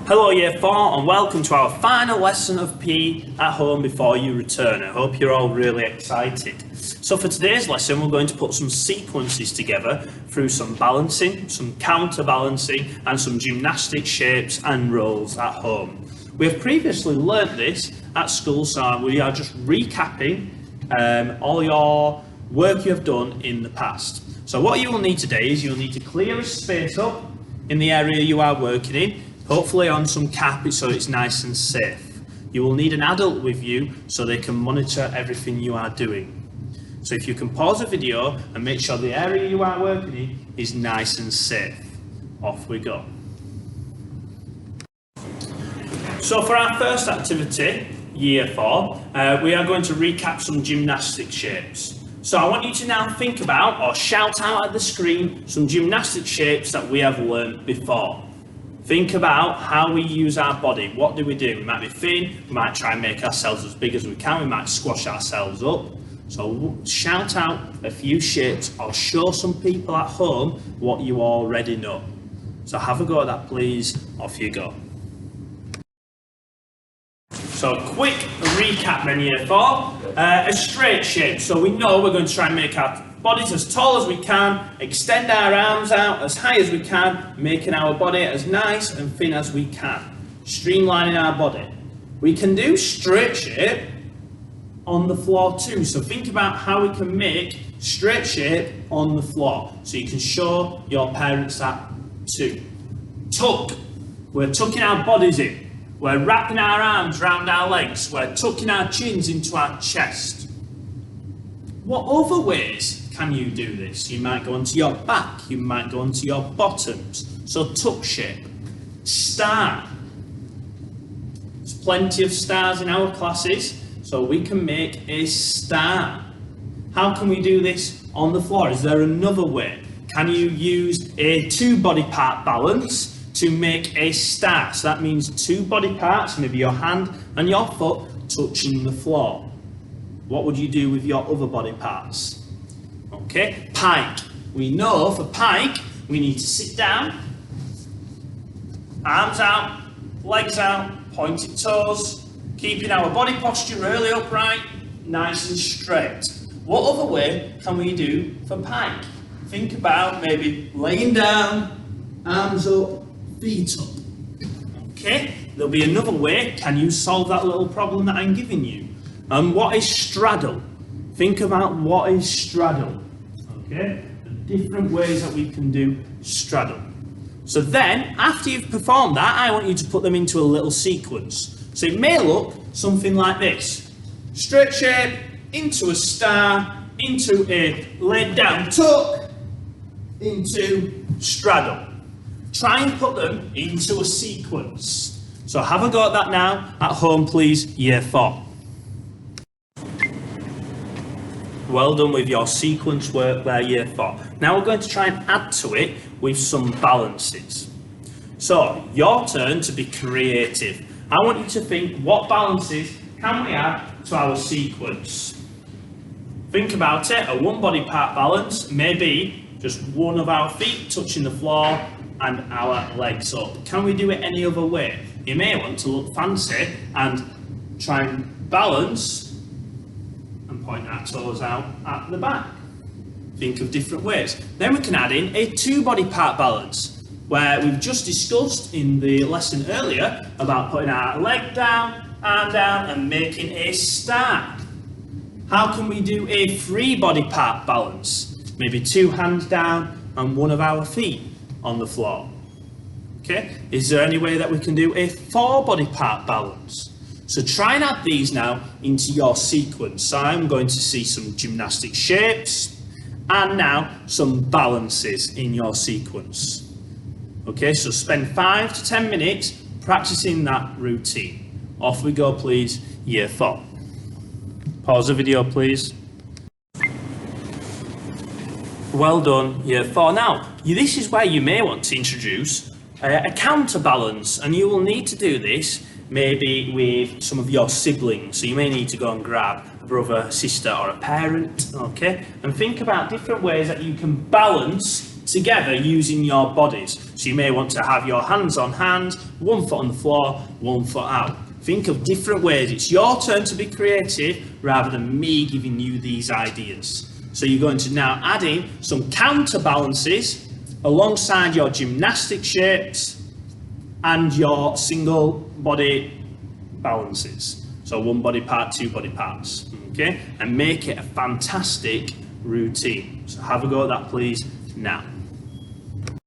Hello Year 4 and welcome to our final lesson of PE at home before you return. I hope you're all really excited. So for today's lesson we're going to put some sequences together through some balancing, some counterbalancing and some gymnastic shapes and rolls at home. We have previously learnt this at school, so we are just recapping all your work you have done in the past. So what you will need today is you'll need to clear a space up in the area you are working in, hopefully on some carpet so it's nice and safe. You will need an adult with you so they can monitor everything you are doing. So if you can pause the video and make sure the area you are working in is nice and safe. Off we go. So for our first activity, Year 4, we are going to recap some gymnastic shapes. So I want you to now think about or shout out at the screen some gymnastic shapes that we have learned before. Think about how we use our body. What do? We might be thin, we might try and make ourselves as big as we can, we might squash ourselves up. So shout out a few shapes or show some people at home what you already know. So have a go at that please, off you go. So a quick recap then Year 4, a straight shape. So we know we're going to try and make our bodies as tall as we can, extend our arms out as high as we can, making our body as nice and thin as we can, streamlining our body. We can do straight shape on the floor too. So think about how we can make straight shape on the floor. So you can show your parents that too. Tuck, we're tucking our bodies in. We're wrapping our arms around our legs. We're tucking our chins into our chest. What other ways can you do this? You might go onto your back. You might go onto your bottoms. So tuck shape. Star. There's plenty of stars in our classes, so we can make a star. How can we do this on the floor? Is there another way? Can you use a two body part balance to make a star? So that means two body parts, maybe your hand and your foot touching the floor. What would you do with your other body parts? Okay, pike. We know for pike, we need to sit down, arms out, legs out, pointed toes, keeping our body posture really upright, nice and straight. What other way can we do for pike? Think about maybe laying down, arms up, feet up. Okay, there'll be another way. Can you solve that little problem that I'm giving you? What is straddle? Think about what is straddle. Okay, the different ways that we can do straddle. So then, after you've performed that, I want you to put them into a little sequence. So it may look something like this. Straight shape, into a star, into a laid down tuck, into straddle. Try and put them into a sequence. So have a go at that now, at home please, Year 4. Well done with your sequence work there, Year 4. Now we're going to try and add to it with some balances. So, your turn to be creative. I want you to think, what balances can we add to our sequence? Think about it, a one body part balance, maybe just one of our feet touching the floor and our legs up. Can we do it any other way? You may want to look fancy and try and balance and point our toes out at the back. Think of different ways. Then we can add in a two body part balance, where we've just discussed in the lesson earlier about putting our leg down, arm down and making a star. How can we do a three body part balance? Maybe two hands down and one of our feet on the floor. Okay, is there any way that we can do a four body part balance? So try and add these now into your sequence. So I'm going to see some gymnastic shapes and now some balances in your sequence. Okay, so spend 5 to 10 minutes practicing that routine. Off we go please, Year 4. Pause the video please. Well done, Year 4. Now, this is where you may want to introduce a counterbalance, and you will need to do this maybe with some of your siblings. So you may need to go and grab a brother, sister or a parent, okay? And think about different ways that you can balance together using your bodies. So you may want to have your hands on hand, 1 foot on the floor, 1 foot out. Think of different ways. It's your turn to be creative rather than me giving you these ideas. So you're going to now add in some counterbalances alongside your gymnastic shapes and your single body balances. So 1 body part, 2 body parts, okay? And make it a fantastic routine. So have a go at that, please, now.